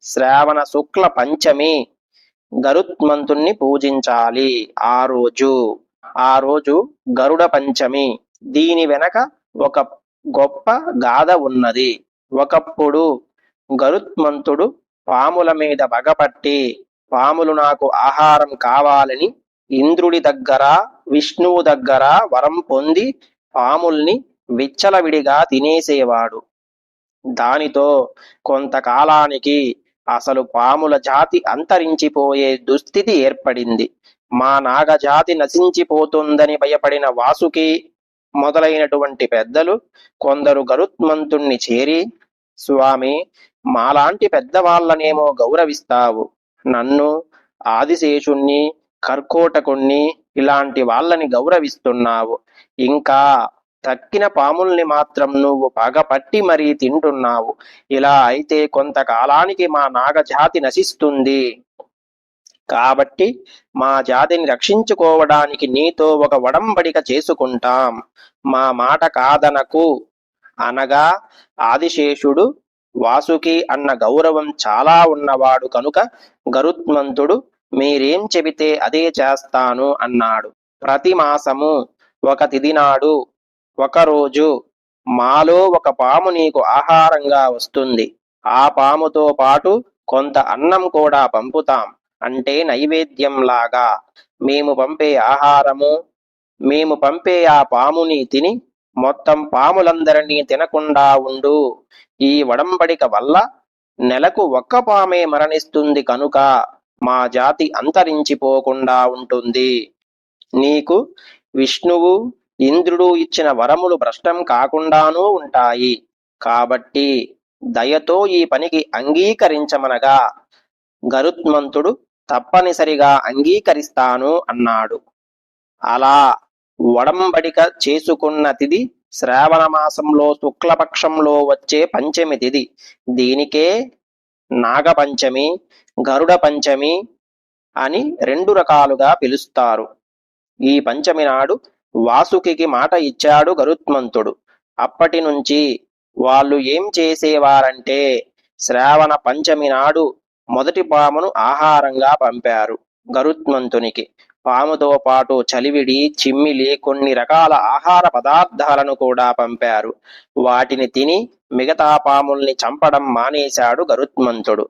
శ్రావణ శుక్ల పంచమి గరుత్మంతుణ్ణి పూజించాలి. ఆ రోజు గరుడ పంచమి. దీని వెనక ఒక గొప్ప గాథ ఉన్నది. ఒకప్పుడు గరుత్మంతుడు పాముల మీద పగపట్టి, పాములు నాకు ఆహారం కావాలని ఇంద్రుడి దగ్గర, విష్ణువు దగ్గర వరం పొంది పాముల్ని విచ్చలవిడిగా తినేసేవాడు. దానితో కొంతకాలానికి అసలు పాముల జాతి అంతరించిపోయే దుస్థితి ఏర్పడింది. మా నాగజాతి నశించిపోతుందని భయపడిన వాసుకి మొదలైనటువంటి పెద్దలు కొందరు గరుత్మంతుణ్ణి చేరి, స్వామి, మాలాంటి పెద్దవాళ్ళనేమో గౌరవిస్తావు, నన్ను, ఆదిశేషుణ్ణి, కర్కోటకుణ్ణి ఇలాంటి వాళ్ళని గౌరవిస్తున్నావు, ఇంకా తక్కిన పాముల్ని మాత్రం నువ్వు పగపట్టి మరీ తింటున్నావు. ఇలా అయితే కొంతకాలానికి మా నాగజాతి నశిస్తుంది. కాబట్టి మా జాతిని రక్షించుకోవడానికి నీతో ఒక ఒడంబడిక చేసుకుంటాం. మా మాట కాదనకు అనగా, ఆదిశేషుడు వాసుకి అన్న గౌరవం చాలా ఉన్నవాడు కనుక గరుత్మంతుడు మీరేం చెబితే అదే చేస్తాను అన్నాడు. ప్రతి మాసము ఒక తిథి నాడు, ఒకరోజు మాలో ఒక పాము నీకు ఆహారంగా వస్తుంది. ఆ పాముతో పాటు కొంత అన్నం కూడా పంపుతాం. అంటే నైవేద్యంలాగా. మేము పంపే ఆహారము, మేము పంపే ఆ పాముని తిని మొత్తం పాములందరినీ తినకుండా ఉండు. ఈ ఒడంబడిక వల్ల నెలకు ఒక్క పామే మరణిస్తుంది కనుక మా జాతి అంతరించిపోకుండా ఉంటుంది. నీకు విష్ణువు, ఇంద్రుడు ఇచ్చిన వరములు భ్రష్టం కాకుండానూ ఉంటాయి. కాబట్టి దయతో ఈ పనికి అంగీకరించమనగా గరుత్మంతుడు తప్పనిసరిగా అంగీకరిస్తాను అన్నాడు. అలా ఒడంబడిక చేసుకున్న తిథి శ్రావణ మాసంలో శుక్లపక్షంలో వచ్చే పంచమి తిథి. దీనికే నాగపంచమి, గరుడ పంచమి అని రెండు రకాలుగా పిలుస్తారు. ఈ పంచమి నాడు వాసుకి మాట ఇచ్చాడు గరుత్మంతుడు. అప్పటి నుంచి వాళ్ళు ఏం చేసేవారంటే, శ్రావణ పంచమి నాడు మొదటి పామును ఆహారంగా పంపారు గరుత్మంతునికి. పాముతో పాటు చలివిడి, చిమ్మిలి, కొన్ని రకాల ఆహార పదార్థాలను కూడా పంపారు. వాటిని తిని మిగతా పాముల్ని చంపడం మానేశాడు గరుత్మంతుడు.